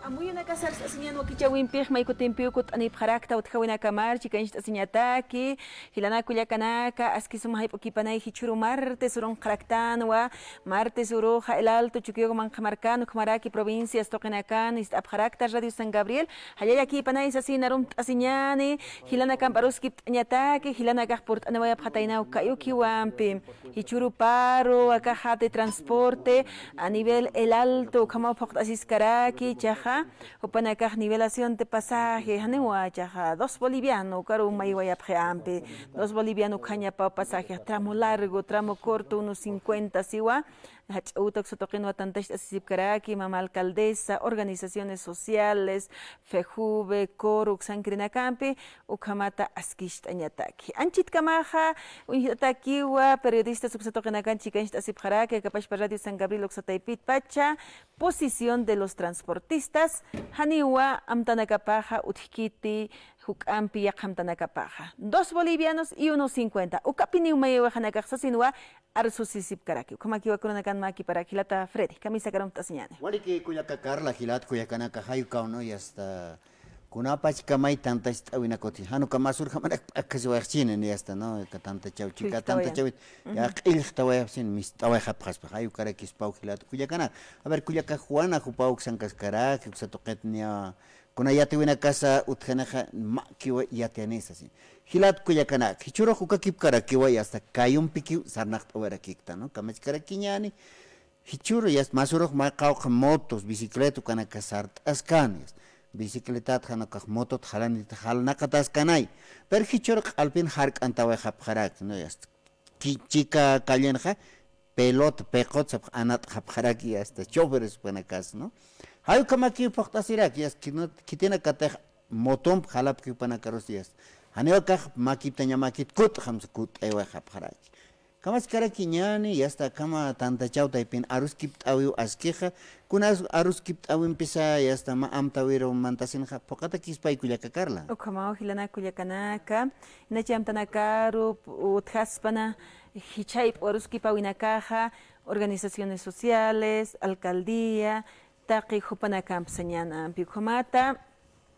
Amuyo na kasar sa sinyan wakichawimpi maikutimpiu kut ani pharakta uthawina kamar chikanit asinyataki hilana kuyakanaka aski sumahip ukipanay hichuru martes urong karaktanwa martes uro el alto chukiyo man kamarkano kamaraki provincias tokenakan ist apharakta radio San Gabriel hayayaki panay sa sinarum asinyani hilana kamparuski nyataki hilana kahport anawaya phatayna ukayuki wampi hichuru paro akahate transporte a nivel el alto kama phokta asiskaraki chaja upanakaj nivelación de pasaje hanewa chaja 2 boliviano caro maywaya preampe 2 boliviano caña pa pasaje tramo largo tramo corto unos 50 siwa Hachautok Sotoquino Tantesh Asisipkaraki, Mama Alcaldesa, organizaciones sociales, FEJUVE, Corux, Sancrinakampi, Ukamata Askisht Añataki. Anchit Kamaja, Unitakiwa, periodista Subsatokenakan Chikancht Asipkaraki, Capash Radio San Gabriel Oxataipit Pacha, posición de los transportistas, Haniwa, Amtanakapaja, Utkiti, Hukampi, Yakamtanakapaja. 2 bolivianos y unos 50. Ukapini Umayewa Hanakaksasinwa, Arsusisip Karaki. Kamakiwa Kunakan Maki para Gilata Freddy. Camisa Karam Tasiñane. Waliki Kuyakakar, la Gilat, Kuyakanaka, Hayukauno, y hasta Kunapach Kamay, tanta Awinakoti. Hanukamasur Hamanak Akasuachin, y hasta no, Katanta Chauchica, tanta Chavit, Yak Iltawayapsin, Miss Tawahapras, Hayukarakis Pau Gilat, Kuyakana. A ver, Kuyaka Juana, Jupau Sankaskarak, Satoquetnia. Kuna yate wina casa utjanaja makiwa yateanesa así. Hilat kuyakana, hichuro juka kipkara kiwa hasta kayun piki sarnacht awara kikta, ¿no? Kamach karakiñani, hichuro yas masurok makauj motos, bicicleta kana kasart askanias. Bicicleta hanakaj motot halanit halnakatas kanay. Per hichuro alpin hark antawa hapjarak, ¿no? Yas chica kallenja, pelot pekot sap anat hapjaraki hasta choferes panakas, ¿no? Hay como que portasira que es que tiene que tener motom jalap que para carrozas. Haneo que makip tanya makip kut hams kut ewa hapharak. Kamas kara kinyani ya está kama tanta chauta ipin aruskip awiu askeja kunas aruskip awiu empieza ya está ma amtawiro mantasin ha pokata kispai kuyakarla. O kama hilana kuyakanaka na chamtanakaru uthaspana hichai aruskip awinakaja organizaciones sociales alcaldía Taki Jupanakam Señana Picomata,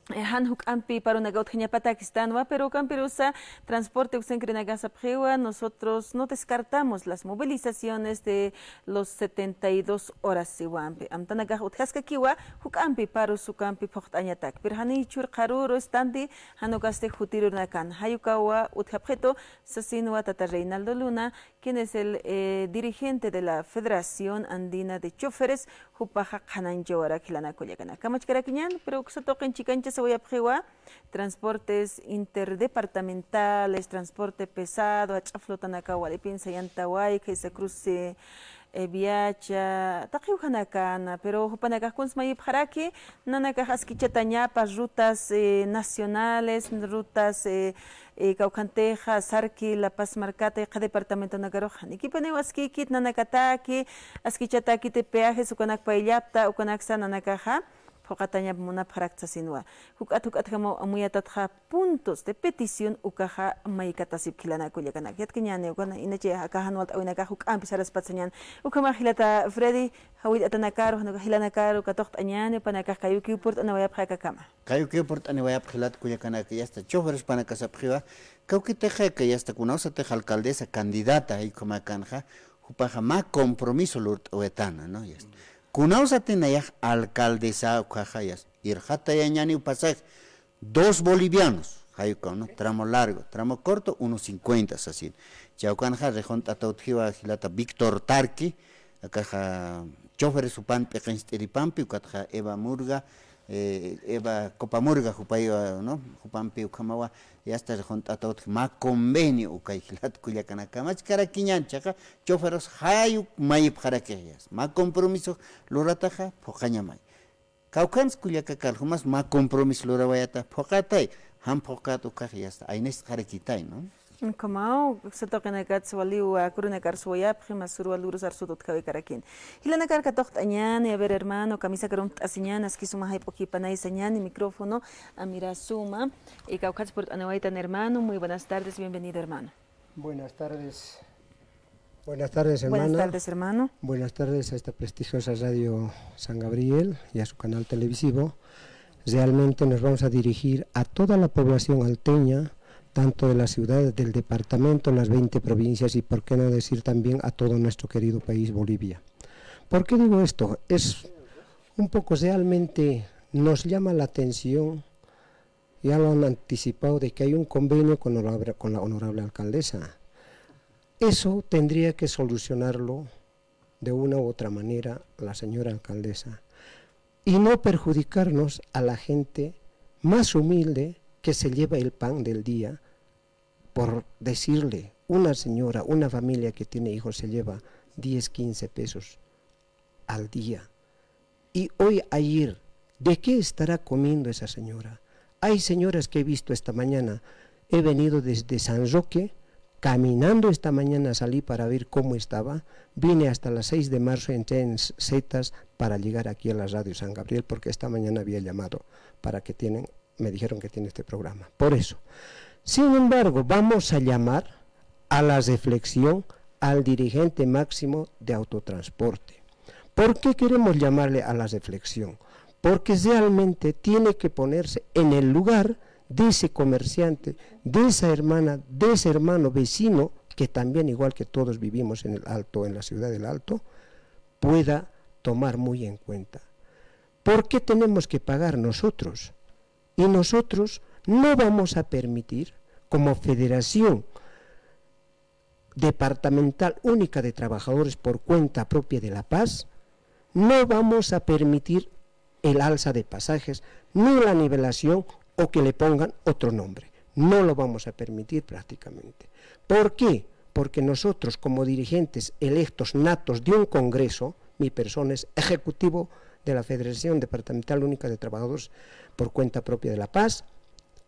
Hanhuk Ampi para una gautjeña Pakistanwa, pero Campirusa, transporte Usencrinagasa Priwa, nosotros no descartamos las movilizaciones de los 72 horas Siwampi. Amtanaga Uthaskakiwa, Hukampi para Sukampi Portañatak, Pirhani Chur Karuro Standi, Hanogaste Jutirunakan, Hayukawa Uthapjeto, Sasinua Tata Reinaldo Luna, quien es el dirigente de la Federación Andina de Choferes, Hupaja Hananjora, Kilana Koyakana. Kamachkarakiñan, pero Xatoken Chicancha se voy a prewa, transportes interdepartamentales, transporte pesado, Achaflotanaka, Walipin, Sayantawai, que se cruce. Viacha, takiuhanakana, pero hupanaka kunsmay paraki, nanaka haskichatanyapa, rutas nacionales, rutas Caucanteja, Sarki, La Paz Marcata, departamento Nagarojan. Equipaneo askikit, nanakataki, askichataki te peajes, ukanak paillapta, ukanaksa nanakaja. Jokataña muna parakta sinua. Hukat kamo amuyatatja puntos de petición ukaja maikatasip kilana kulyakana. Yatkiñane ukana inache akahan walt awinaka huk ampisaras patsañan. Ukama hilata Freddy hawid atanakaro hanuka hilanakaro katocht añane panaka kayuki port anawaya kama. Kayuki port anawaya hilat kulyakana que ya está choferes panaka sapjiva. Kauki teje que ya está kunausa teja alcaldesa candidata ahí como canja. Hupaja más compromiso lurt oetana, ¿no? Ya está. Kunausa tenaya alcaldesa ukajayas. Irjata yañani upasaj 2 bolivianos. Hayuka, ¿no? Tramo largo, tramo corto, 1.50 así. Chaucanja rejonta tautjiva hilata Víctor Tarqui, akaja chofer supan pequensteripampi, ukatja Eva Murga, Eva Copamurga, Jupayo, ¿no? Jupampi ukamawa, ya está rejonta tautji más convenio ukay hilat kuyakanaka, más caraquiñanchaja, choferos hayuk mayip jaraquejas, más compromiso lorataja, pojañamay. Kaukans kuyakakal, más compromiso lorawayata, pokatay. Han pokat ukajiyas aynes jarequitay, ¿no? Como se toca na kat swali wa kuruna kar soya prima surwa lurus arsutot kawe karakin. Hilana kar katocht añan y a ver hermano camisa karum asiñan aski suma hay poqui panay sañan y micrófono a mira suma y caucats por anawaitan hermano. Muy buenas tardes, bienvenido hermano. Buenas tardes. Buenas tardes, hermana. Buenas tardes, hermano. Buenas tardes a esta prestigiosa radio San Gabriel y a su canal televisivo. Realmente nos vamos a dirigir a toda la población alteña, tanto de la ciudad, del departamento, las 20 provincias y por qué no decir también a todo nuestro querido país Bolivia. ¿Por qué digo esto? Es un poco realmente nos llama la atención, ya lo han anticipado, de que hay un convenio con la honorable alcaldesa. Eso tendría que solucionarlo de una u otra manera la señora alcaldesa. Y no perjudicarnos a la gente más humilde que se lleva el pan del día, por decirle, una señora, una familia que tiene hijos se lleva 10, 15 pesos al día. Y hoy, ayer, ¿de qué estará comiendo esa señora? Hay señoras que he visto esta mañana, he venido desde San Roque, caminando esta mañana salí para ver cómo estaba, vine hasta las 6 de marzo, entré en Zetas para llegar aquí a la radio San Gabriel, porque esta mañana había llamado para que me dijeron que tiene este programa. Por eso, sin embargo, vamos a llamar a la reflexión al dirigente máximo de autotransporte. ¿Por qué queremos llamarle a la reflexión? Porque realmente tiene que ponerse en el lugar de ese comerciante, de esa hermana, de ese hermano vecino, que también, igual que todos vivimos en el Alto, en la ciudad del Alto, pueda tomar muy en cuenta. ¿Por qué tenemos que pagar nosotros? Y nosotros no vamos a permitir, como Federación Departamental Única de Trabajadores por Cuenta Propia de La Paz, no vamos a permitir el alza de pasajes, ni la nivelación, o que le pongan otro nombre. No lo vamos a permitir prácticamente. ¿Por qué? Porque nosotros, como dirigentes electos natos de un congreso, mi persona es ejecutivo de la Federación Departamental Única de Trabajadores por Cuenta Propia de La Paz,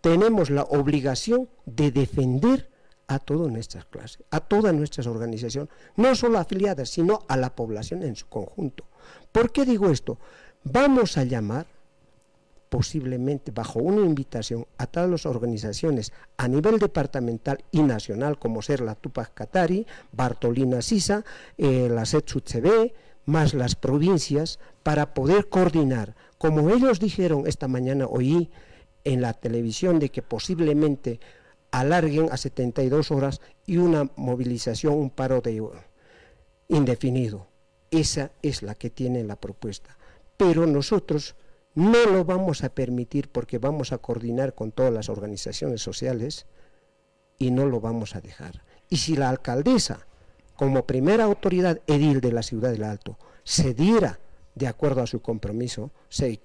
tenemos la obligación de defender a todas nuestras clases, a todas nuestras organizaciones, no solo afiliadas, sino a la población en su conjunto. ¿Por qué digo esto? Vamos a llamar posiblemente bajo una invitación a todas las organizaciones a nivel departamental y nacional, como ser la Tupac Katari, Bartolina Sisa, la SETSUTCB, más las provincias, para poder coordinar. Como ellos dijeron esta mañana, oí en la televisión de que posiblemente alarguen a 72 horas y una movilización, un paro indefinido. Esa es la que tiene la propuesta. Pero nosotros no lo vamos a permitir porque vamos a coordinar con todas las organizaciones sociales y no lo vamos a dejar. Y si la alcaldesa, como primera autoridad edil de la ciudad del Alto, se diera de acuerdo a su compromiso, se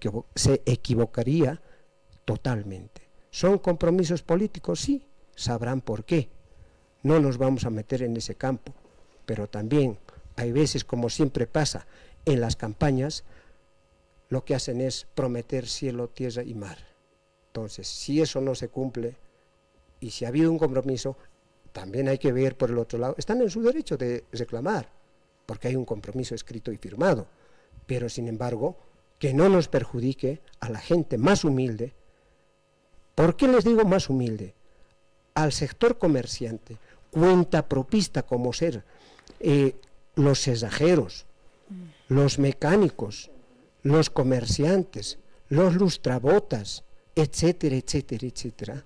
equivocaría totalmente. ¿Son compromisos políticos? Sí, sabrán por qué. No nos vamos a meter en ese campo, pero también hay veces, como siempre pasa en las campañas, lo que hacen es prometer cielo, tierra y mar. Entonces, si eso no se cumple y si ha habido un compromiso, también hay que ver por el otro lado. Están en su derecho de reclamar, porque hay un compromiso escrito y firmado, pero sin embargo, que no nos perjudique a la gente más humilde. ¿Por qué les digo más humilde? Al sector comerciante, cuentapropista como ser los cerrajeros, los mecánicos, los comerciantes, los lustrabotas, etcétera, etcétera, etcétera,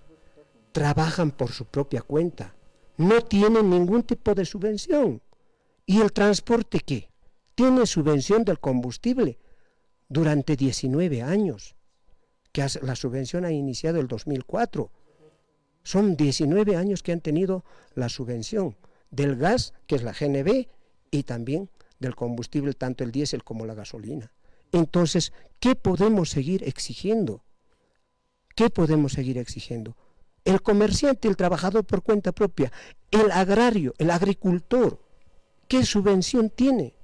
trabajan por su propia cuenta, no tienen ningún tipo de subvención. ¿Y el transporte qué? Tiene subvención del combustible durante 19 años, que la subvención ha iniciado el 2004. Son 19 años que han tenido la subvención del gas, que es la GNB, y también del combustible, tanto el diésel como la gasolina. Entonces, ¿qué podemos seguir exigiendo? ¿Qué podemos seguir exigiendo? El comerciante, el trabajador por cuenta propia, el agrario, el agricultor, ¿qué subvención tiene?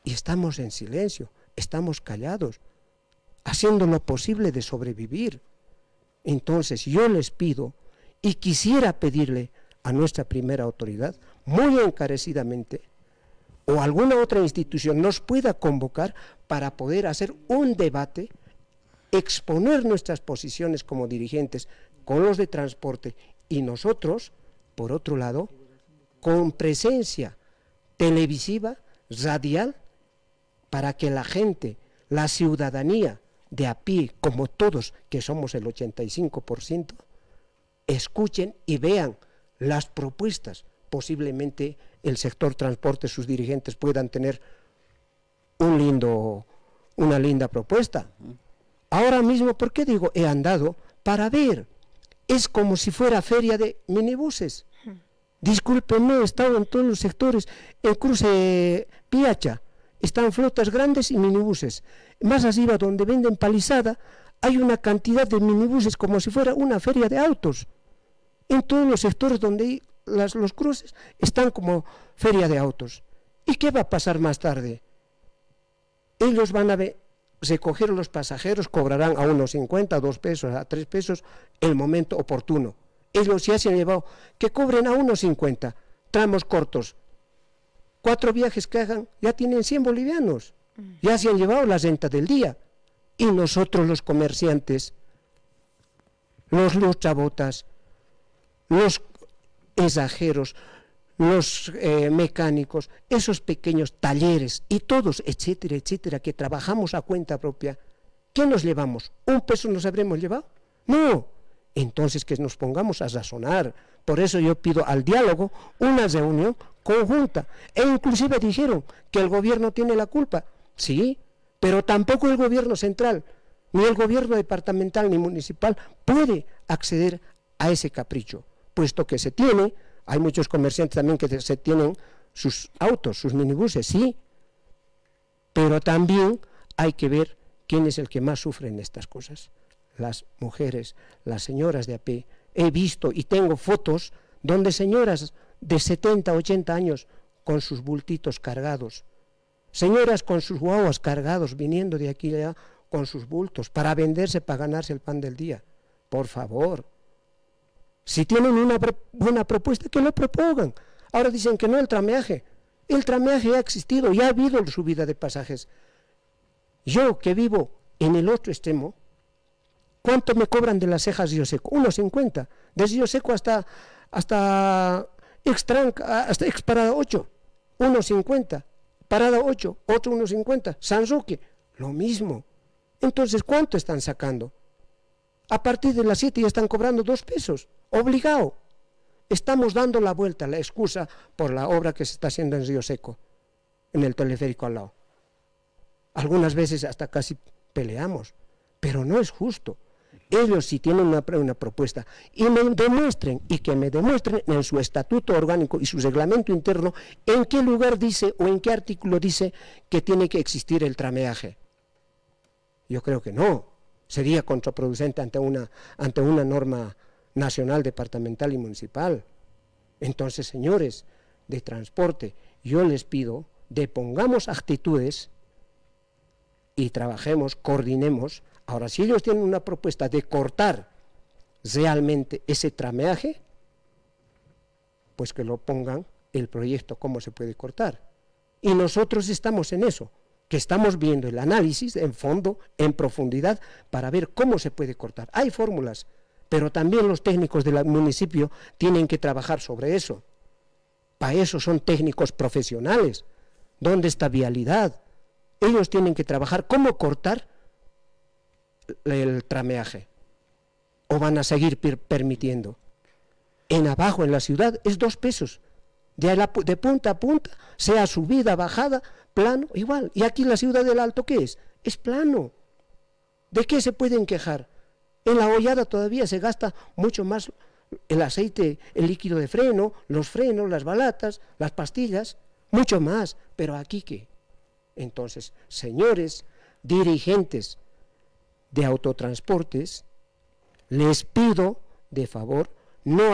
Y estamos en silencio, estamos callados, haciendo lo posible de sobrevivir. Entonces yo les pido, y quisiera pedirle a nuestra primera autoridad, muy encarecidamente, o alguna otra institución nos pueda convocar para poder hacer un debate, exponer nuestras posiciones como dirigentes con los de transporte y nosotros, por otro lado, con presencia televisiva, radial, para que la gente, la ciudadanía de a pie, como todos, que somos el 85%, escuchen y vean las propuestas. Posiblemente el sector transporte, sus dirigentes puedan tener una linda propuesta. Ahora mismo, ¿por qué digo he andado? Para ver, es como si fuera feria de minibuses. Discúlpenme, he estado en todos los sectores, en Cruce Piacha, están flotas grandes y minibuses. Más arriba, donde venden palizada, hay una cantidad de minibuses como si fuera una feria de autos. En todos los sectores donde hay los cruces están como feria de autos. ¿Y qué va a pasar más tarde? Ellos van a recoger a los pasajeros, cobrarán a unos 50, a 2 pesos, a 3 pesos, el momento oportuno. Ellos ya se han llevado, que cobren a unos 50, tramos cortos. 4 viajes que hagan, ya tienen 100 bolivianos. Ya se han llevado la renta del día. Y nosotros los comerciantes, los lustrabotas, los exageros, los mecánicos, esos pequeños talleres y todos, etcétera, etcétera, que trabajamos a cuenta propia, ¿qué nos llevamos? ¿1 peso nos habremos llevado? No. Entonces que nos pongamos a razonar. Por eso yo pido al diálogo una reunión conjunta. E inclusive dijeron que el gobierno tiene la culpa. Sí, pero tampoco el gobierno central, ni el gobierno departamental ni municipal puede acceder a ese capricho, puesto que se tiene, hay muchos comerciantes también que se tienen sus autos, sus minibuses, sí, pero también hay que ver quién es el que más sufre en estas cosas. Las mujeres, las señoras de a pie. He visto y tengo fotos donde señoras de 70, 80 años con sus bultitos cargados, señoras con sus guaguas cargados, viniendo de aquí y allá con sus bultos, para venderse, para ganarse el pan del día. Por favor, si tienen una buena propuesta, que lo propongan. Ahora dicen que no el trameaje ya ha existido, ya ha habido subida de pasajes. Yo que vivo en el otro extremo, ¿cuánto me cobran de las Cejas Río Seco? 1.50, desde Río Seco hasta Exparada 8, 1.50, Parada 8, otro 1.50, San Roque, lo mismo. Entonces, ¿cuánto están sacando? A partir de las 7 ya están cobrando 2 pesos, obligado. Estamos dando la vuelta, la excusa por la obra que se está haciendo en Río Seco, en el teleférico al lado. Algunas veces hasta casi peleamos, pero no es justo. Ellos sí tienen una propuesta y que me demuestren en su estatuto orgánico y su reglamento interno en qué lugar dice o en qué artículo dice que tiene que existir el trameaje. Yo creo que no, sería contraproducente ante una norma nacional, departamental y municipal. Entonces, señores de transporte, yo les pido pongamos actitudes y trabajemos, coordinemos. Ahora, si ellos tienen una propuesta de cortar realmente ese trameaje, pues que lo pongan el proyecto, cómo se puede cortar. Y nosotros estamos en eso, que estamos viendo el análisis en fondo, en profundidad, para ver cómo se puede cortar. Hay fórmulas, pero también los técnicos del municipio tienen que trabajar sobre eso. Para eso son técnicos profesionales. ¿Dónde está vialidad? Ellos tienen que trabajar cómo cortar el trameaje. ¿O van a seguir permitiendo? En abajo, en la ciudad, es 2 pesos. De punta a punta, sea subida, bajada, plano, igual. Y aquí la ciudad del Alto, ¿qué es? Es plano. ¿De qué se pueden quejar? En la hollada todavía se gasta mucho más el aceite, el líquido de freno, los frenos, las balatas, las pastillas, mucho más. Pero aquí, ¿qué? Entonces, señores dirigentes de autotransportes, les pido, de favor, no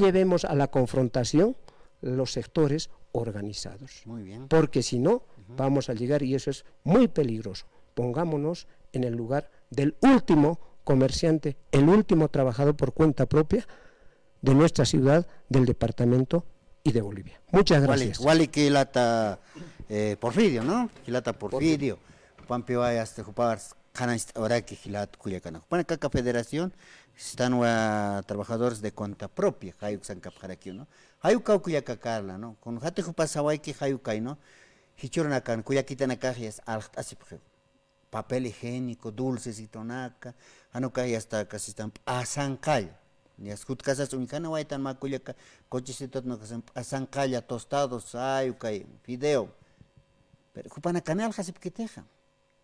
llevemos a la confrontación los sectores organizados. Muy bien. Porque si no, vamos a llegar, y eso es muy peligroso. Pongámonos en el lugar del último comerciante, el último trabajador por cuenta propia de nuestra ciudad, del departamento y de Bolivia. Muchas gracias. Wali que lata Porfirio, ¿no? Hilata Porfirio. Pampio hay hasta jupar canas ahora que hilat Culiacán. Para acá federación están trabajadores de cuenta propia, hayuk san kapjaraki, ¿no? Hayuk kau Culiacacarla, ¿no? Con jate jupas sawai que hayuk kai, ¿no? Hichuran acá, Culiaquitan acá es así papel higiénico, dulces y tonaca, anuka hasta casi están asancalla. Ni escut casas unicana waitan maculiaca, cochecitos no que asancalla, tostados, ayucay, fideo. Pero cupana canal hasip que teja,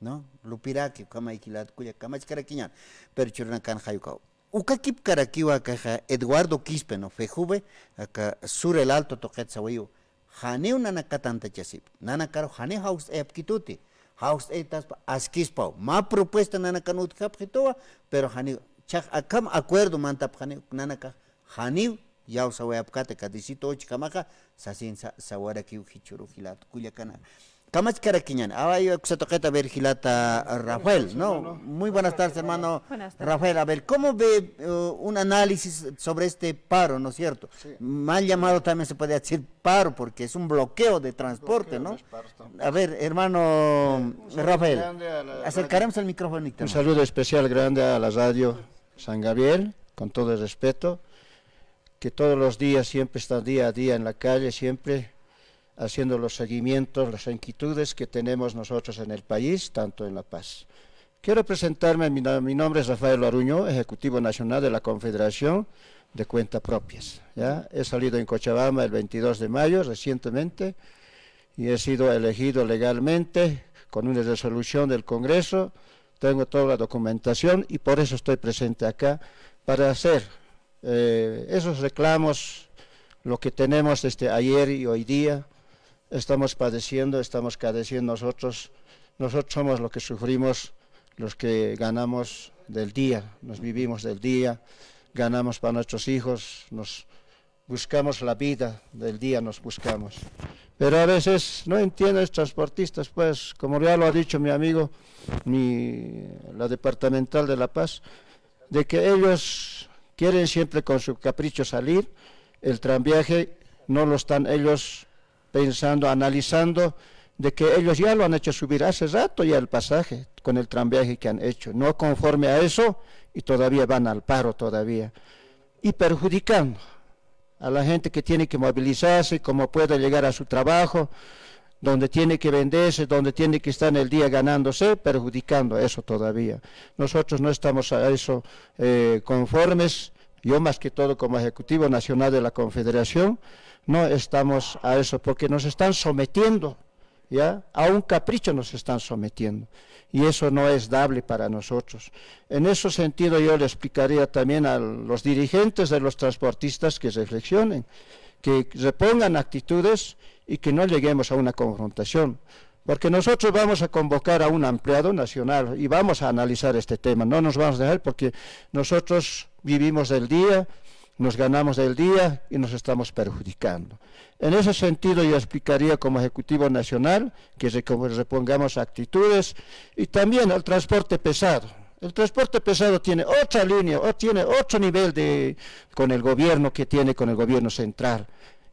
¿no? Lupiraki, kama ikilat cuya, kama charaquiñan, pero churnacan hayucao. Ukakip karakiwa caja Eduardo Quispe, ¿no? Fejube, acá sur el alto toquet sawayo. Haneu nanacatanta chasip, nanacaro hane house epkituti. House etas askispau, ma propuesta nanacanut capjetoa, pero haneu chak akam acuerdo mantap haneu nanaka haneu yau sawayapkate kadisito ochkamaka sasin sawaraki hichuru hilat Culiacana. Kamach Caraquiñan, ahora se toqueta ver Gilata Rafael, ¿no? Muy buenas tardes, hermano. Buenas tardes. Rafael, a ver, ¿cómo ve un análisis sobre este paro, ¿no es cierto? Sí. Mal llamado también se puede decir paro, porque es un bloqueo de transporte, ¿no? A ver, hermano Rafael, acercaremos el micrófono. Un saludo especial grande a la radio San Gabriel, con todo el respeto, que todos los días siempre está día a día en la calle, siempre haciendo los seguimientos, las inquietudes que tenemos nosotros en el país, tanto en La Paz. Quiero presentarme, mi nombre es Rafael Aruño, Ejecutivo Nacional de la Confederación de Cuentas Propias. ¿Ya? He salido en Cochabamba el 22 de mayo recientemente y he sido elegido legalmente con una resolución del Congreso. Tengo toda la documentación y por eso estoy presente acá para hacer esos reclamos, lo que tenemos desde ayer y hoy día. Estamos padeciendo nosotros somos los que sufrimos, los que ganamos del día, nos vivimos del día, ganamos para nuestros hijos, nos buscamos la vida del día, nos buscamos. Pero a veces no entienden los transportistas, pues, como ya lo ha dicho mi amigo, la departamental de La Paz, de que ellos quieren siempre con su capricho salir, el tranviaje no lo están ellos pensando, analizando, de que ellos ya lo han hecho subir hace rato ya el pasaje con el tranviaje que han hecho, no conforme a eso y todavía van al paro todavía y perjudicando a la gente que tiene que movilizarse, cómo puede llegar a su trabajo, donde tiene que venderse, donde tiene que estar en el día ganándose, perjudicando eso todavía. Nosotros no estamos a eso conformes, yo más que todo como Ejecutivo Nacional de la Confederación, no estamos a eso, porque nos están sometiendo, ¿ya? A un capricho nos están sometiendo, y eso no es dable para nosotros. En ese sentido yo le explicaría también a los dirigentes de los transportistas que reflexionen, que repongan actitudes y que no lleguemos a una confrontación, porque nosotros vamos a convocar a un empleado nacional y vamos a analizar este tema, no nos vamos a dejar porque nosotros vivimos del día, nos ganamos del día y nos estamos perjudicando. En ese sentido yo explicaría como Ejecutivo Nacional que repongamos actitudes y también el transporte pesado. El transporte pesado tiene otra línea, tiene otro nivel con el gobierno que tiene con el gobierno central.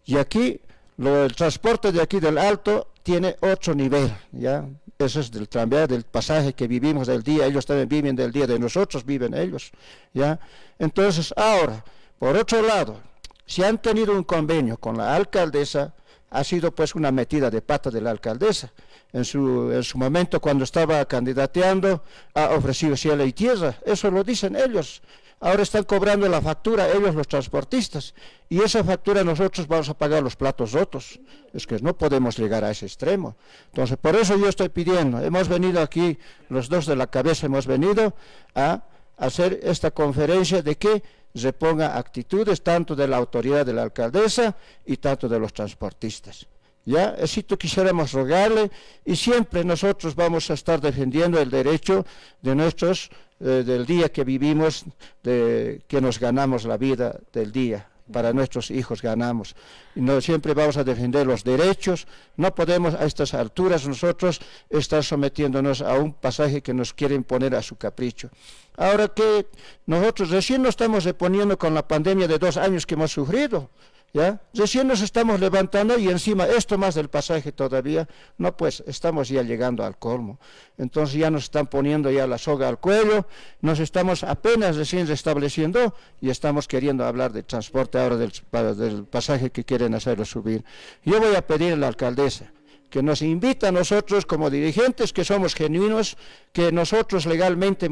Y aquí, el transporte de aquí del Alto tiene otro nivel, ¿ya? Eso es del tranvía, del pasaje que vivimos del día, ellos también viven del día, de nosotros viven ellos, ¿ya? Entonces, ahora, por otro lado, si han tenido un convenio con la alcaldesa, ha sido pues una metida de pata de la alcaldesa. En su momento, cuando estaba candidateando, ha ofrecido cielo y tierra, eso lo dicen ellos. Ahora están cobrando la factura ellos, los transportistas, y esa factura nosotros vamos a pagar los platos rotos. Es que no podemos llegar a ese extremo. Entonces, por eso yo estoy pidiendo, hemos venido aquí, los dos de la cabeza hemos venido a hacer esta conferencia de que se ponga actitudes tanto de la autoridad de la alcaldesa y tanto de los transportistas. Ya, así quisiéramos rogarle, y siempre nosotros vamos a estar defendiendo el derecho de nuestros, del día que vivimos, de que nos ganamos la vida del día, para nuestros hijos ganamos. Y no, siempre vamos a defender los derechos, no podemos a estas alturas nosotros estar sometiéndonos a un pasaje que nos quieren poner a su capricho. Ahora que nosotros recién nos estamos reponiendo con la pandemia de 2 años que hemos sufrido, ¿ya? Recién nos estamos levantando y encima esto más del pasaje todavía, no, pues estamos ya llegando al colmo. Entonces ya nos están poniendo ya la soga al cuello, nos estamos apenas recién restableciendo y estamos queriendo hablar de transporte ahora del pasaje que quieren hacerlo subir. Yo voy a pedir a la alcaldesa que nos invita a nosotros como dirigentes, que somos genuinos, que nosotros legalmente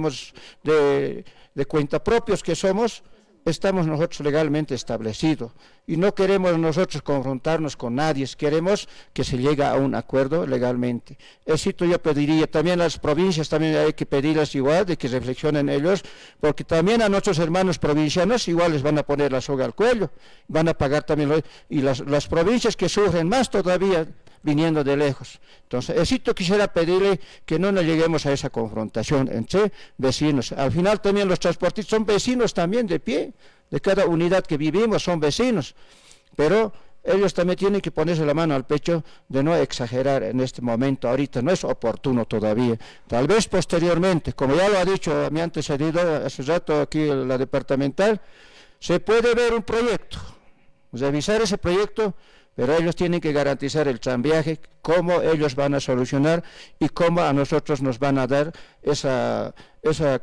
de cuenta propios que somos, estamos nosotros legalmente establecidos y no queremos nosotros confrontarnos con nadie, queremos que se llegue a un acuerdo legalmente. Eso yo pediría también a las provincias, también hay que pedirles igual, de que reflexionen ellos, porque también a nuestros hermanos provincianos igual les van a poner la soga al cuello, van a pagar también, y las provincias que sufren más todavía, viniendo de lejos. Entonces, eso quisiera pedirle que no nos lleguemos a esa confrontación entre vecinos. Al final también los transportistas son vecinos también de pie, de cada unidad que vivimos son vecinos, pero ellos también tienen que ponerse la mano al pecho de no exagerar en este momento, ahorita no es oportuno todavía. Tal vez posteriormente, como ya lo ha dicho mi antecedido hace rato aquí la departamental, se puede ver un proyecto, revisar ese proyecto, pero ellos tienen que garantizar el tranviaje, cómo ellos van a solucionar y cómo a nosotros nos van a dar esa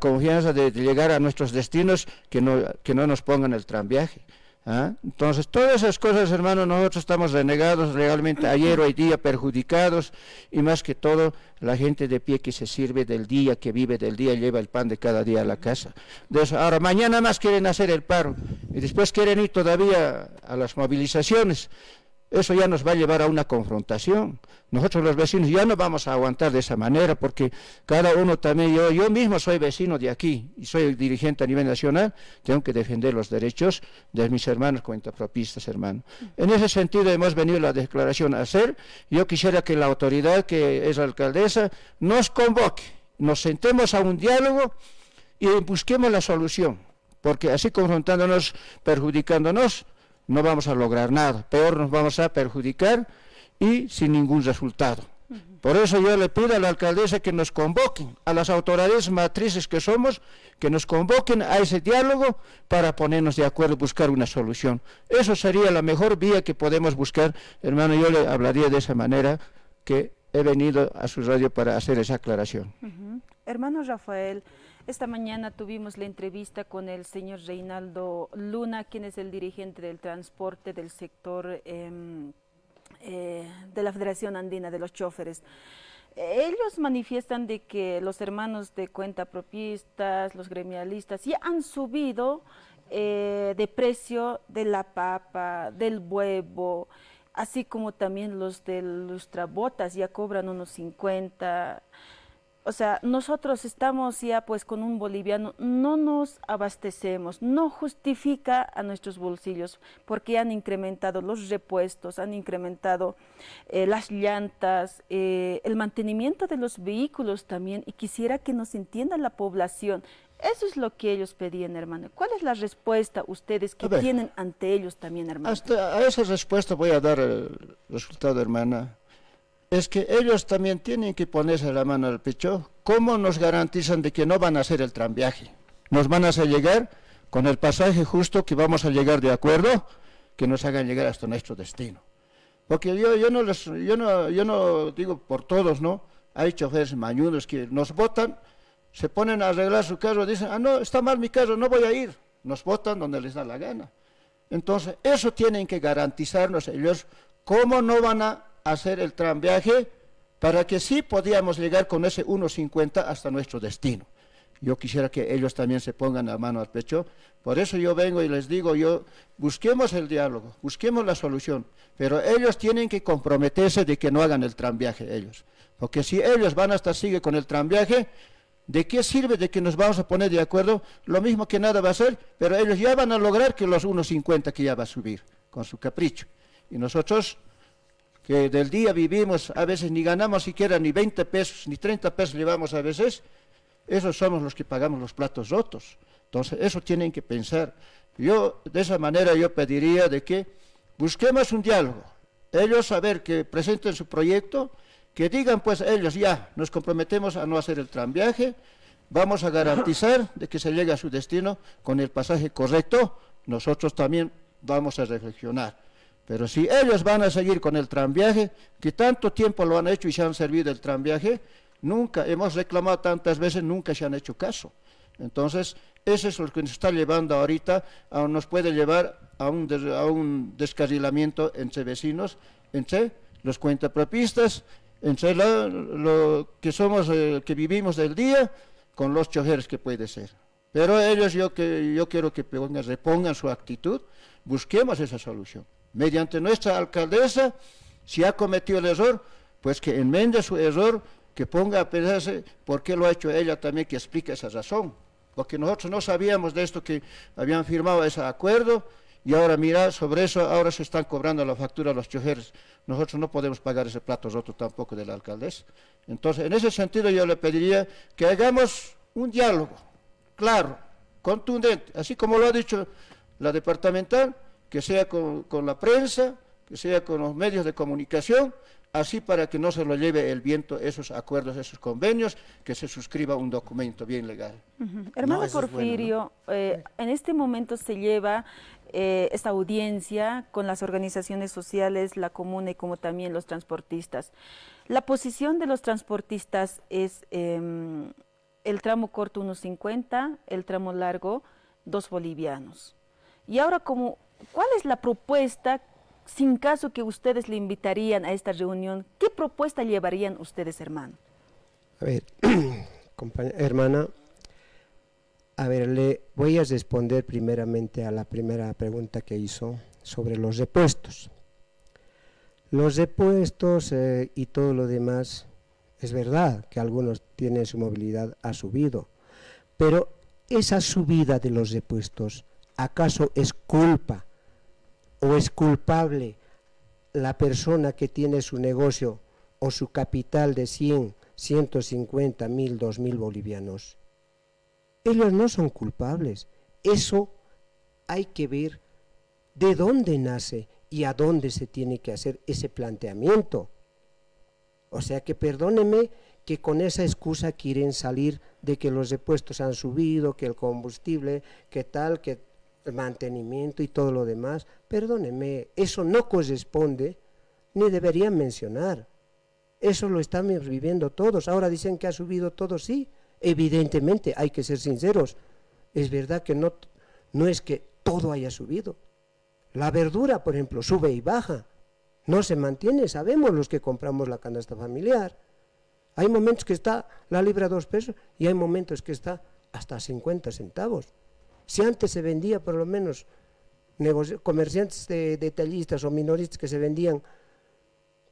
confianza de llegar a nuestros destinos, que no nos pongan el tranviaje. ¿Ah? Entonces, todas esas cosas, hermano, nosotros estamos renegados realmente ayer, hoy día, perjudicados, y más que todo, la gente de pie que se sirve del día, que vive del día, lleva el pan de cada día a la casa. De eso, ahora, mañana más quieren hacer el paro, y después quieren ir todavía a las movilizaciones. Eso ya nos va a llevar a una confrontación. Nosotros los vecinos ya no vamos a aguantar de esa manera, porque cada uno también, yo mismo soy vecino de aquí y soy dirigente a nivel nacional, tengo que defender los derechos de mis hermanos cuentapropistas, hermano. En ese sentido hemos venido la declaración a hacer. Yo quisiera que la autoridad, que es la alcaldesa, nos convoque, nos sentemos a un diálogo y busquemos la solución, porque así confrontándonos, perjudicándonos, no vamos a lograr nada, peor nos vamos a perjudicar y sin ningún resultado. Por eso yo le pido a la alcaldesa que nos convoquen, a las autoridades matrices que somos, que nos convoquen a ese diálogo para ponernos de acuerdo y buscar una solución. Eso sería la mejor vía que podemos buscar, hermano. Yo le hablaría de esa manera, que he venido a su radio para hacer esa aclaración. Hermano Rafael, esta mañana tuvimos la entrevista con el señor Reinaldo Luna, quien es el dirigente del transporte del sector de la Federación Andina de los Choferes. Ellos manifiestan de que los hermanos de cuentapropistas, los gremialistas, ya han subido de precio de la papa, del huevo, así como también los de lustrabotas ya cobran unos 50. O sea, nosotros estamos ya pues con un boliviano, no nos abastecemos, no justifica a nuestros bolsillos, porque han incrementado los repuestos, han incrementado las llantas, el mantenimiento de los vehículos también, y quisiera que nos entienda la población. Eso es lo que ellos pedían, hermano. ¿Cuál es la respuesta ustedes que tienen ante ellos también, hermano? Hasta a esa respuesta voy a dar el resultado, hermana. Es que ellos también tienen que ponerse la mano al pecho. ¿Cómo nos garantizan de que no van a hacer el tranviaje? Nos van a hacer llegar con el pasaje justo, que vamos a llegar de acuerdo, que nos hagan llegar hasta nuestro destino. Porque yo no digo por todos, ¿no? Hay choferes mañudos que nos botan, se ponen a arreglar su carro, dicen, ah, no, está mal mi carro, no voy a ir. Nos botan donde les da la gana. Entonces, eso tienen que garantizarnos ellos, cómo no van a hacer el tranviaje para que sí podíamos llegar con ese 1.50 hasta nuestro destino. Yo quisiera que ellos también se pongan la mano al pecho. Por eso yo vengo y les digo, busquemos el diálogo, busquemos la solución, pero ellos tienen que comprometerse de que no hagan el tranviaje ellos. Porque si ellos van hasta sigue con el tranviaje, ¿de qué sirve de que nos vamos a poner de acuerdo? Lo mismo que nada va a ser, pero ellos ya van a lograr que los 1.50 que ya va a subir, con su capricho. Y nosotros, que del día vivimos, a veces ni ganamos siquiera ni 20 pesos, ni 30 pesos llevamos a veces, esos somos los que pagamos los platos rotos. Entonces, eso tienen que pensar. Yo, de esa manera, yo pediría de que busquemos un diálogo. Ellos, a ver, que presenten su proyecto, que digan, pues, ellos ya, nos comprometemos a no hacer el tranviaje, vamos a garantizar de que se llegue a su destino con el pasaje correcto, nosotros también vamos a reflexionar. Pero si ellos van a seguir con el tranviaje, que tanto tiempo lo han hecho y se han servido del tranviaje, nunca, hemos reclamado tantas veces, nunca se han hecho caso. Entonces, eso es lo que nos está llevando ahorita, nos puede llevar a un descarrilamiento entre vecinos, entre los cuentapropistas, entre lo que somos, que vivimos del día, con los choferes que puede ser. Pero ellos yo quiero que repongan su actitud, busquemos esa solución. Mediante nuestra alcaldesa, si ha cometido el error, pues que enmende su error, que ponga a pensarse por qué lo ha hecho ella también, que explique esa razón. Porque nosotros no sabíamos de esto, que habían firmado ese acuerdo, y ahora mira, sobre eso ahora se están cobrando la factura a los choferes. Nosotros no podemos pagar ese plato roto tampoco de la alcaldesa. Entonces, en ese sentido yo le pediría que hagamos un diálogo claro, contundente, así como lo ha dicho la departamental, que sea con la prensa, que sea con los medios de comunicación, así para que no se lo lleve el viento esos acuerdos, esos convenios, que se suscriba un documento bien legal. Hermano No, eso es Porfirio, bueno, ¿no? en este momento se lleva esta audiencia con las organizaciones sociales, la comuna y como también los transportistas. La posición de los transportistas es el tramo corto 1.50, el tramo largo 2 bolivianos. Y ahora, ¿cuál es la propuesta, sin caso que ustedes le invitarían a esta reunión? ¿Qué propuesta llevarían ustedes, hermano? A ver, hermana, a ver, le voy a responder primeramente a la primera pregunta que hizo sobre los repuestos. Los repuestos y todo lo demás, es verdad que algunos tienen su movilidad, ha subido, pero esa subida de los repuestos, ¿acaso es culpa o es culpable la persona que tiene su negocio o su capital de 100, 150, 1000, 2000 bolivianos? Ellos no son culpables. Eso hay que ver de dónde nace y a dónde se tiene que hacer ese planteamiento. O sea que perdónenme que con esa excusa quieren salir de que los repuestos han subido, que el combustible, que tal, que el mantenimiento y todo lo demás. Perdónenme, eso no corresponde ni deberían mencionar. Eso lo estamos viviendo todos. Ahora dicen que ha subido todo, sí. Evidentemente, hay que ser sinceros. Es verdad que no es que todo haya subido. La verdura, por ejemplo, sube y baja. No se mantiene, sabemos los que compramos la canasta familiar. Hay momentos que está la libra a 2 pesos y hay momentos que está hasta 50 centavos. Si antes se vendía, por lo menos, comerciantes detallistas o minoristas que se vendían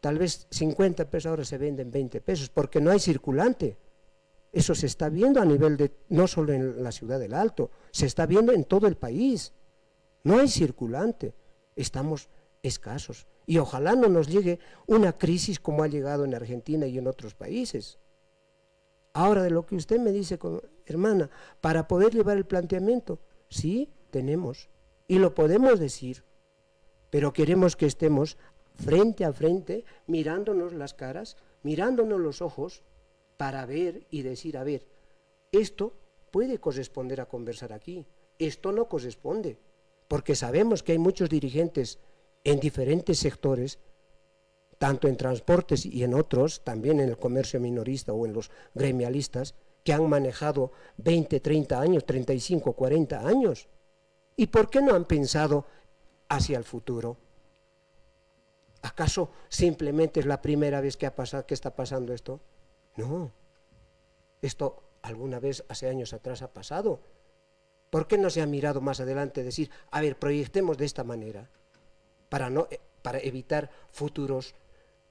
tal vez 50 pesos, ahora se venden 20 pesos, porque no hay circulante. Eso se está viendo a nivel de, no solo en la ciudad del Alto, se está viendo en todo el país. No hay circulante, estamos escasos. Y ojalá no nos llegue una crisis como ha llegado en Argentina y en otros países. Ahora, de lo que usted me dice, hermana, para poder llevar el planteamiento, sí, tenemos, y lo podemos decir, pero queremos que estemos frente a frente, mirándonos las caras, mirándonos los ojos, para ver y decir, a ver, esto puede corresponder a conversar aquí, esto no corresponde, porque sabemos que hay muchos dirigentes en diferentes sectores tanto en transportes y en otros, también en el comercio minorista o en los gremialistas, que han manejado 20, 30 años, 35, 40 años. ¿Y por qué no han pensado hacia el futuro? ¿Acaso simplemente es la primera vez que está pasando esto? No, esto alguna vez hace años atrás ha pasado. ¿Por qué no se ha mirado más adelante decir, a ver, proyectemos de esta manera para evitar futuros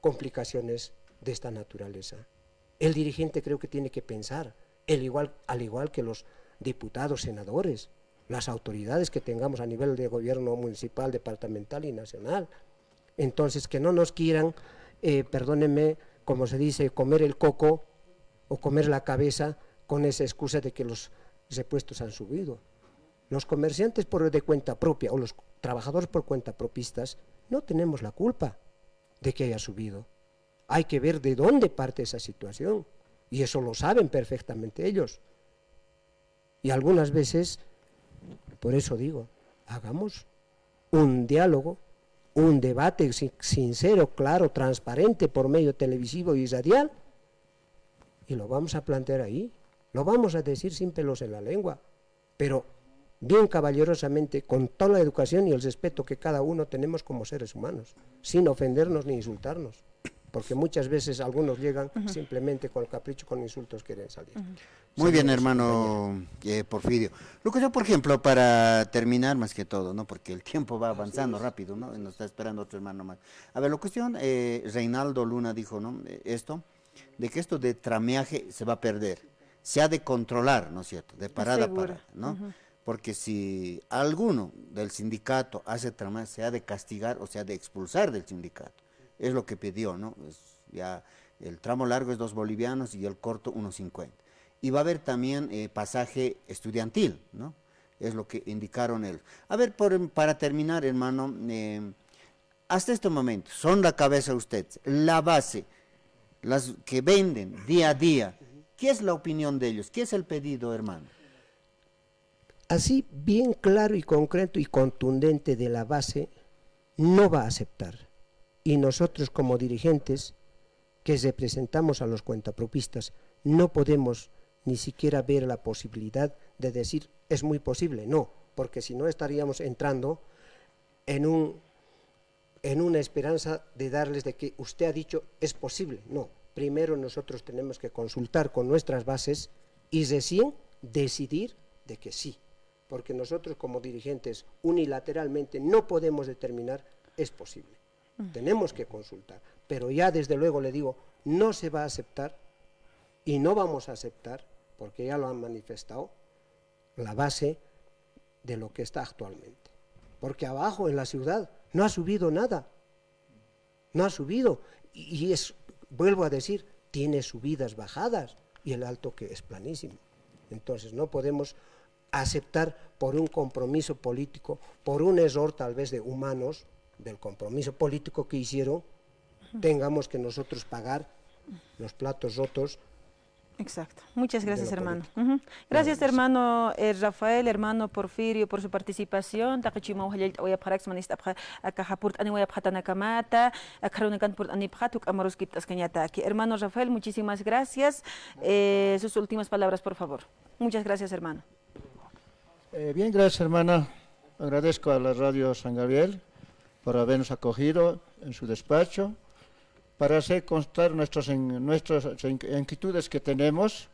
complicaciones de esta naturaleza? El dirigente creo que tiene que pensar, al igual que los diputados, senadores, las autoridades que tengamos a nivel de gobierno municipal, departamental y nacional. Entonces, que no nos quieran, perdónenme, como se dice, comer el coco o comer la cabeza con esa excusa de que los repuestos han subido. Los comerciantes de cuenta propia o los trabajadores por cuenta propistas no tenemos la culpa de que haya subido. Hay que ver de dónde parte esa situación y eso lo saben perfectamente ellos. Y algunas veces, por eso digo, hagamos un diálogo, un debate sincero, claro, transparente por medio televisivo y radial y lo vamos a plantear ahí, lo vamos a decir sin pelos en la lengua, pero bien caballerosamente, con toda la educación y el respeto que cada uno tenemos como seres humanos, sin ofendernos ni insultarnos, porque muchas veces algunos llegan simplemente con el capricho, con insultos quieren salir. Muy bien, hermano Porfirio. Lucas, yo, por ejemplo, para terminar más que todo, ¿no? Porque el tiempo va avanzando rápido, ¿no? Nos está esperando otro hermano más. A ver, la cuestión, Reinaldo Luna dijo, ¿no? De que esto de trameaje se va a perder. Se ha de controlar, ¿no es cierto? De parada a parada, ¿no? Porque si alguno del sindicato hace trameaje, se ha de castigar o se ha de expulsar del sindicato. Es lo que pidió, ¿no? Ya el tramo largo es 2 bolivianos y el corto 1.50. Y va a haber también pasaje estudiantil, ¿no? Es lo que indicaron ellos. A ver, para terminar, hermano, hasta este momento, son la cabeza ustedes, la base, las que venden día a día. ¿Qué es la opinión de ellos? ¿Qué es el pedido, hermano? Así, bien claro y concreto y contundente de la base, no va a aceptar. Y nosotros como dirigentes que representamos a los cuentapropistas no podemos ni siquiera ver la posibilidad de decir es muy posible, no, porque si no estaríamos entrando en una esperanza de darles de que usted ha dicho es posible, no, primero nosotros tenemos que consultar con nuestras bases y recién decidir de que sí, porque nosotros como dirigentes unilateralmente no podemos determinar es posible. Tenemos que consultar, pero ya desde luego le digo, no se va a aceptar y no vamos a aceptar, porque ya lo han manifestado, la base de lo que está actualmente. Porque abajo en la ciudad no ha subido nada, no ha subido, y vuelvo a decir, tiene subidas, bajadas, y el alto que es planísimo. Entonces no podemos aceptar por un compromiso político, por un error tal vez de humanos, del compromiso político que hicieron, tengamos que nosotros pagar los platos rotos. Exacto. Muchas gracias, hermano. Gracias, hermano Rafael, hermano Porfirio, por su participación. Hermano Rafael, muchísimas gracias. Sus últimas palabras, por favor. Muchas gracias, hermano. Bien, gracias, hermana. Agradezco a la Radio San Gabriel por habernos acogido en su despacho, para hacer constar nuestras inquietudes que tenemos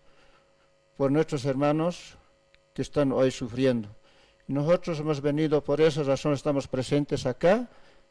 por nuestros hermanos que están hoy sufriendo. Nosotros hemos venido, por esa razón estamos presentes acá,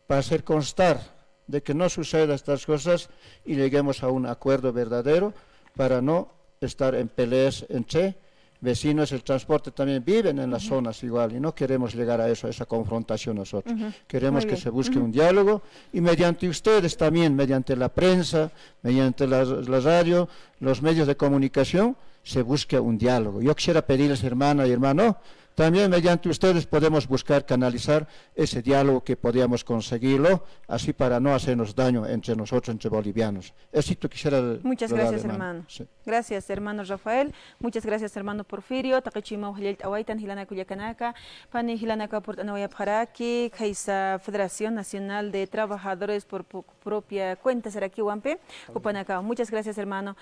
para hacer constar de que no sucedan estas cosas y lleguemos a un acuerdo verdadero para no estar en peleas entre vecinos. El transporte también viven en las zonas igual y no queremos llegar a eso, a esa confrontación nosotros. Queremos que se busque un diálogo y mediante ustedes también, mediante la prensa, mediante la radio, los medios de comunicación, se busque un diálogo. Yo quisiera pedirles, hermana y hermano, También mediante ustedes podemos buscar canalizar ese diálogo que podíamos conseguirlo, así para no hacernos daño entre nosotros, entre bolivianos. Eso quisiera Muchas lograr, gracias, hermano. Sí. Gracias, hermano Rafael. Muchas gracias, hermano Porfirio. Takachima Ujiel Awaitan, Hilana Kuyakanaka, Pani Hilanaka Portanoya Paraki, Kaisa Federación Nacional de Trabajadores por propia cuenta, será aquí, Wampe, Upanaka. Muchas gracias, hermano.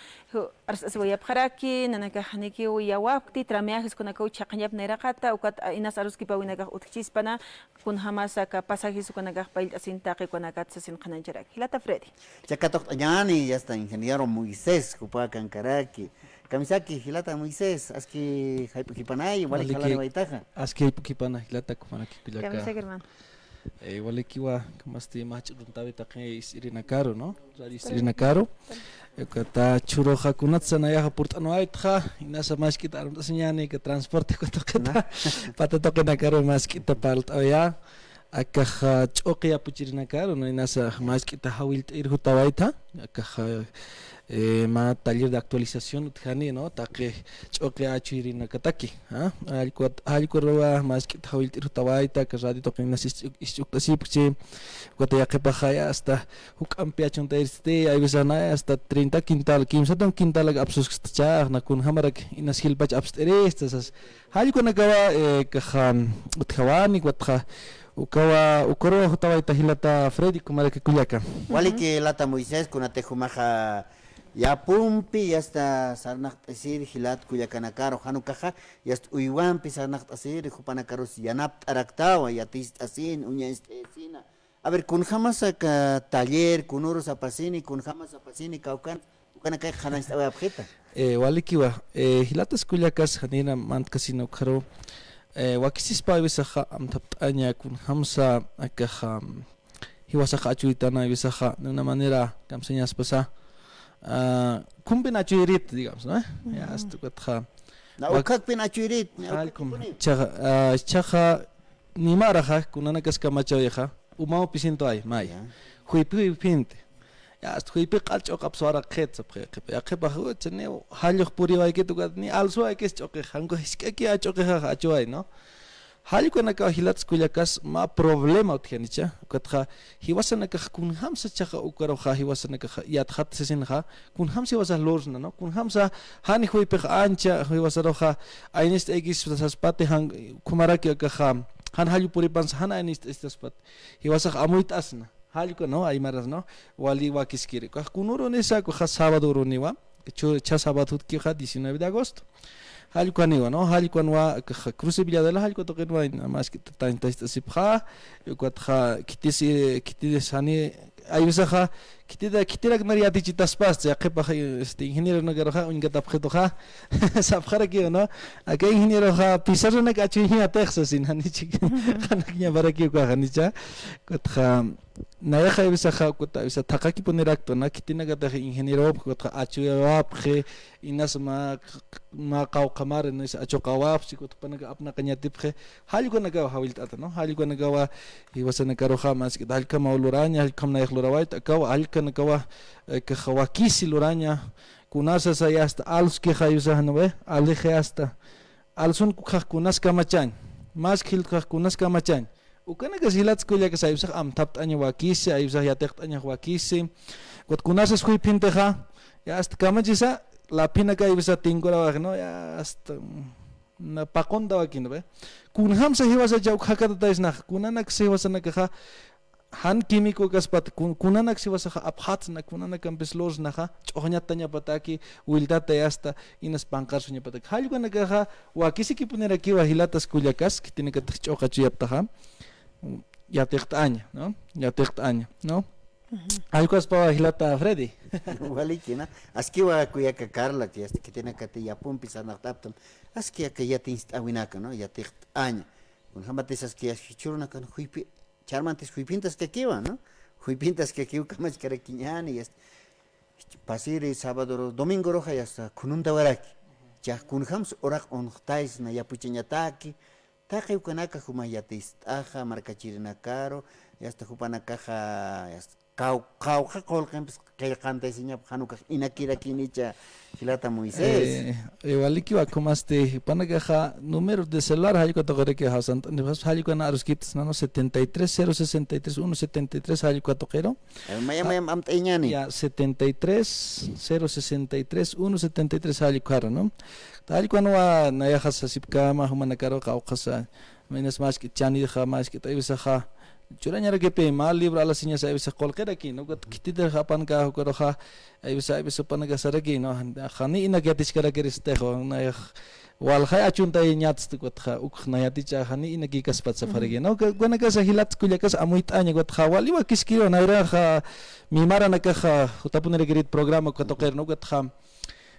Arsaswaya Paraki, Nanaka Haniki, Uyawakti, Trameajes con Akau Chakanyap Nerakata, Ukat Inas Aruski Pawinaka Utchispana, kun Hamasaka, Pasajes con Agapait Asintaki con Agatsasin Kananjarak. Hilata Freddy. Chacato Añani, ya está, ingeniero Moisés, Cupacan Caraqui. Kamisaki, Hilata Moisés, Aski Haipukipanay, igual que la Baitaja. Aski Haipukipanay, Hilata Kupanaki Pilaka. Kamisaki, hermano. Igual kiwa, como este macho runtabe taque Irina Caro, ¿no? Radio Irina Caro. Kata churo hakunat sanaya portano aitha, inasa mas kita arum tasnyani ke transporte ko tokata. Pata tokena Caro mas kita palt aya. Akah choqya puchirina Caro, no inasa mas kita hawil irhutawaita. Akah ma taller de actualización utjani no taque choque achirina kataki alko roa más que hawil tirtawaita que radio toquen nas isuktasipchi gote ya que pajaya hasta hukampi achonta este hay veces hasta 30 quintal 15 ton quintal absus cha na kun hamarak inas hilbach absterestas alko nagawa que utkawani watja ukawa ukoro hutawaita hilata Freddy kumara que kuyaka wali que lata Moisés kuna tejumaja ya pumpi ya está sarnak asir hilat kuyakanakaro hanukaja ya uyuampi sarnak asir jupanakaro yanap araktawa ya tist asin uña estesina a ver kun jamás ka taller kun uros apasini kun jamás apasini kaukan kana kai khana esta objeta walikiwa hilatas kuyakas hanina mant kasino kharo wakisis pawisaha amtaptanya kun hamsa akaha hiwasaha achuitana wisaha de una manera kamseñas pasa kumpen achuirit digamos, ¿no? Ya esto katha. Na ukak pin achuirit. Alkum chaja ni maraja kunana kaskamacha vieja. Umao pisinto ay may. Huipi pinte. Ya esto huipi qalcho kapsora khet sabhe. Ya kheba hu chne halyo puri ay ke tu ni also ay ke choke hango hiskaki achoke ha achoy, ¿no? Hal ko naka hilats kuyakas ma problema utkhanicha katha hiwasana ka kun hamsa chaha ukaro kha hiwasana ka yat khat sesin kha kun hamsi wasa lorsna no kun hamsa hani hui pe ancha hiwasaro kha ainist egis saspate hang kumara ki ka kha han halu puri pans han ainist estaspat hiwasa amuit asna hal ko no ay maras no wali wakiskire ka kunuro nesa ko kha sábado roniwa cha sábado ki kha 19 de agosto halikuaniwa no halikuanwa cruce Villadela halikuatokenwa más que tanta esta sipja yukwatja kitis hani ayusaja kitira gnaria dichitas pas ya que este ingeniero no garoja un gatapjetoja sapjara que no aquí ingeniero ja pisar una cachuña Texas sin hani chica hanaña para que kwa hanicha kotja naya ja bisaja kota bisa takaki poner acto na kitina gata ingeniero kotja achuwa pje inas ma qaw qamar nis achoqawap sikot panaga apna kanya tipje halgo naga hawil tata no halgo naga hiwasana garoja mas que dal kama uluraña hal kamna ikhlurawait akaw alkan kawa que khawakisi luraña kunasa saya hasta alus que khayusa hanwe alije hasta alsun kunas kamachan mas khil kunas kamachan ukana gasilats kuya que sayusa am tapt año wakisi ayusa ya tekt año wakisi kot kunasa skui pinteja ya hasta kamachisa la pina ka ibisa tingora no ya hasta na pakonda wakin be kun hamsa hiwasa jau khakata taisna kunana ksewasana ka han químico kaspat kunanak siwasa aphatna kunanak ambeslos naha chohñataña pataki wildata hasta inas pancarsuña pataki halguna kaha wakisi ki punera ki wahilatas kuyakas que tiene que choqa chuyaptaha ya teqtaña no ya teqtaña no algo es para hilata Freddy walikina aski wa kuyaka Carla que tiene que te yapun pisana tapton aski que ya te instawinaka no ya teqtaña un hamates aski churuna kan huipi charmantes huipintas que aquí no huipintas que aquí camas caraquiñani y pasir sábado domingo roja ya está kununda waraki ya kunhams orak ontais na ya puchiñataki taqa ukanaka huma ya tist aja marcachirina caro ya está jupana caja Kauka colcamps que canta señor Hanukkah inakira kinicha hilata Moisés. Waliki wa kumaste panagaja número de celular halko tokore ke hasan nibas halko na aruskits nano 73063 173 halko tokero. Mayam am tanyani. Ya 73063 173 halko no. Halko no wa nayaha sasipka ma humanakaro kaukasa. Menos más que chani de más que taibisa ha churanya ke pe mal libro ala sinya sa ibisa kolkera ki no kititer hapan ka ko ha ibisa panaga saragi no khani ina gatis kara keriste ho na wal khay achunta nyats ko kha uk na yati cha khani ina ki kaspat safaragi no gona ka sa hilat kulya kas amuit anya ko kha wali wa kiskiro na ra kha mimara na ka kha utapunere gerit programa ko to ker no ko kha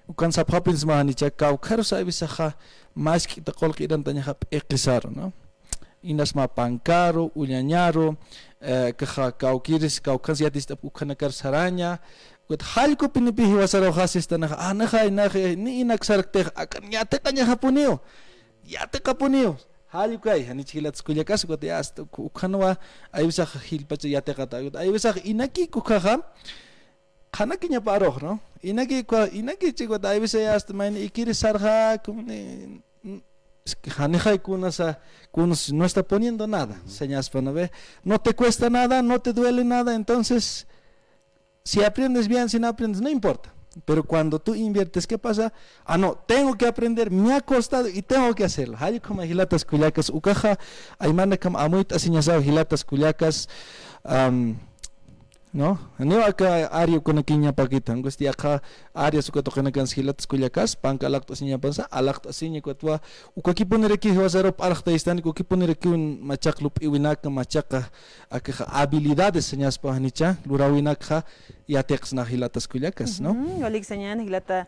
ukan sa papins ma ni cha ka khar sa ibisa kha mas ki ta kolki dan tanya hap eqisaro no inas ma pankaro uñañaro kaha kaukiris kaukans yatis tap ukanakar saranya gut halko pinipihi wasaro hasista na anaha ni inak sarakte akan yate kanya hapunio yate kapunio halkai hani chilat skulia kas gut yast ukanwa ayusa hilpacha yate kata gut ayusa inaki kukaha khana kinya paro no inaki chigo ayusa yast main ikiri sarha kumne Hanejai kunas no está poniendo nada, señas para no ver, no te cuesta nada, no te duele nada, entonces si aprendes bien, si no aprendes, no importa. Pero cuando tú inviertes, ¿qué pasa? No, tengo que aprender, me ha costado y tengo que hacerlo. Hay como hilatas culiacas, ukaja, hay manda como amuit asiñasao hilatas culiacas, no, ano acá ario con aquella paquita, angustia acá área su que toca na kan hilatas culiacas, panca alacto asiña pansa, alacto asiña cuatwa, ukaki poner aquí wasaro alacta istan, ukaki poner aquí un machaklup iwinaka machaka, acá habilidades señas pahanicha, lurawinaka y atex na hilatas culiacas, ¿no? Olik señan hilata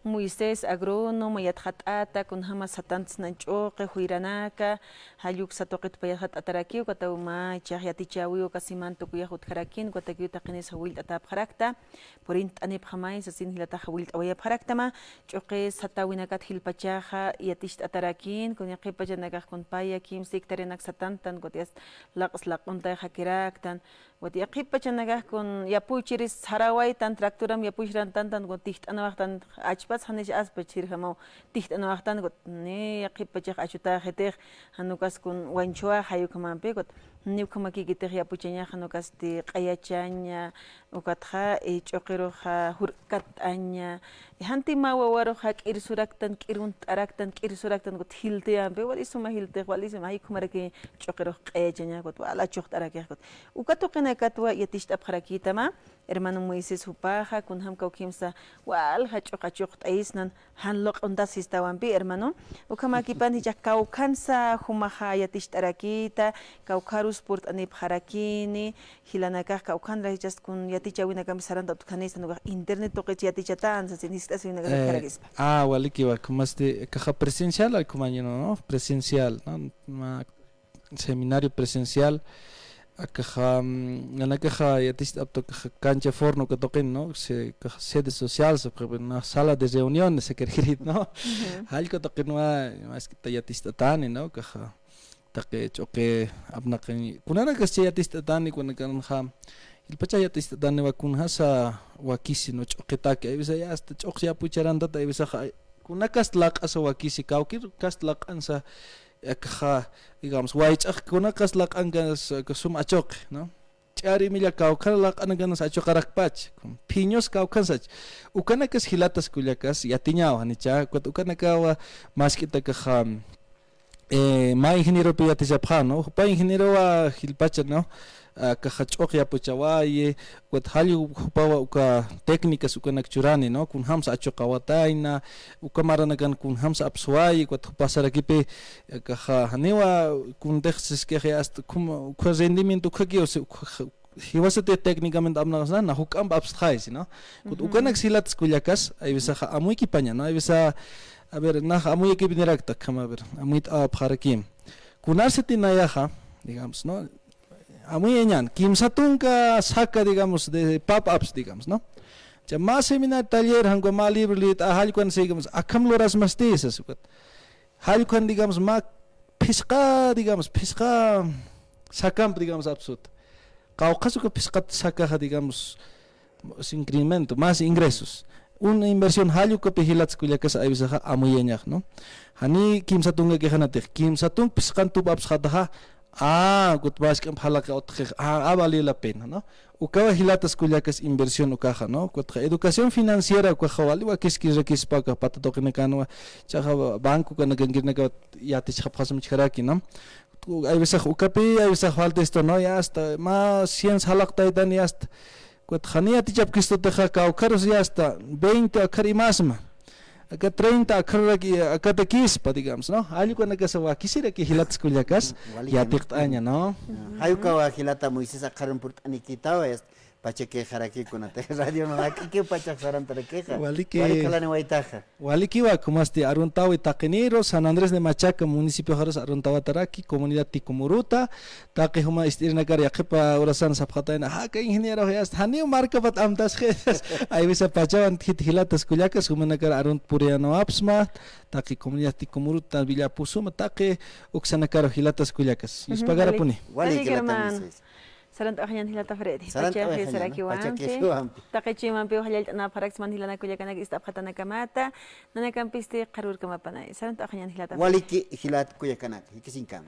Moisés agrónomo yathatata con hamas satants nanchoque huiranaka, hayuk satoqit payahat ataraki, ukatauma chahyatichawi ukasimanto kuyahut harakin, ukatakiu taqines hawil atap harakta, porint anip hamay sa sin hilata hawil awayap haraktama, choque satawinakat hilpachaha yatisht atarakin, kun yaqipajanagah kun payakim siktarenak satantan, gotias laqs laquntay hakiraktan, Wati aqipachanagah kun yapuchiris haraway tan traktoram yapuchran tantan got tiht anawahtan achpas hanish aspachir hamau tiht anawahtan got ne aqipachah achuta heteh hanukas kun wanchua hayukamampe got niukamaki giteh yapuchanya hanukas ti qayachaña ukatha choqiroja hurkat aña hanti mawawaro hak irsuraktan kirun taraktan kirsuraktan got hilteampe walisuma hilteh walisuma haykumaraki choqiroh qayachaña got wala choqtarakeh got ukatoqina katwa yatishta apharakitama hermano Moisés hupaja kun ham kaukimsa wal hachoqachoq taisnan hanloq ondas istawampi hermano ukamaki pan hija kaukansa humaja yatishtarakita kaukarus port anip harakini hilanakah kaukanra hijas kun yatichawina kam saranda utkanistan internet toqech yatichatan sasinista sina karakis waliki wa kumaste caja presencial al kumañino no presencial no seminario presencial caja yatis apto cancha forno que toquen no sede social una sala de reuniones se quiere no algo toquen más que yatis tatani no caja taqe choque abnaqen kunana que yatis tatani kun kan ham il pacha yatis tatani wa kun hasa wakisi no choque ta que bisa ya hasta choque ya pucharanda ta bisa kunakas laq asa wakisi kaukir kaslaq ansa caja digamos waichaq kunakas laq angas kasum achok no chari milla kaukar laq angas achokarakpach piños kaukansach ukanakas hilatas kuliakas yatiñaw hanicha ukanakas maskita caja ma ingeniero piyatijapja no pa ingeniero wa hilpacha no caja choqya puchawaye wat hali pawa uka técnicas ukanak churani no kun hamsa achokawataina ukamarana kan kun hamsa apsuai wat pasarakipe caja hanewa kun dexes que hasta como rendimiento khagio hiwasate técnicamente amnasna na hukam abstrais no ukanak silats kuliakas ay bisa amuy kipaña no ay bisa a ver na amuy kibinirakta kama ver amuy abharakim kunarse tinayaja digamos no amuy ñan kimsatunka saca digamos de pop-ups digamos no ya más seminar taller hango mal libro lit halkuan digamos akam loras mastis sukat halkuan digamos ma pisqa digamos pisqa sakam digamos absut caucaso que piscat saca, digamos, incremento, más ingresos. Una inversión halyu que pihilats kuyakas aybisaha amuyeñak, ¿no? Hani kimsatunga que hanate, kimsatun piscan tu babsataha, gutbas que halaka otje, vale la pena, ¿no? Ukawa hilatas kuyakas inversión ukaja, ¿no? Educación financiera ukaja wali wa kiskira kispaka patatoke kanwa, chaja banco kana gangirna ka yati chapasum chkaraki, ¿no? Aybisah ukapi aybisah falta esto, ¿no? Ya hasta más 100 halak taitan ya hasta Khania tichap kisto teja caucaros ya hasta 20 akar y más ma. Acá 30 akar aquí acá te quispa, digamos, ¿no? Algo cuando que se va quisiera que hilats kuliakas ya tictaña, ¿no? Hay que hilata Moisés akaron por aniquitao es pache que jaraki con ate radio no aquí que pacha saran queja. Wali que Wali que va como este Aruntao y Taquenero, San Andrés de Machaca, municipio Jaros Aruntao Taraki, comunidad Ticumuruta, Taque Huma Istirna Caria Kepa Orasan Zapataina, que ingeniero ya está, ni marca pat amtas jes. Ahí ves a pachaban hilatas kuliakas, Humanacar Arunt Puriano Apsma, Taque comunidad Ticumuruta, Villa Pusuma, Taque Uxanacaro hilatas kuliakas. Y pagara puni. Wali que la Sarant akhyan hilata Freddy. Sarant Pacha akhyan, saraki pacha wampi. wampi. Takichi wampi halal na parax man hilana kuya kana istap khatana kamata. Nana kampiste qarur kama panay. Sarant akhyan hilata. Wali que hilat kuya kanak, que sin cam.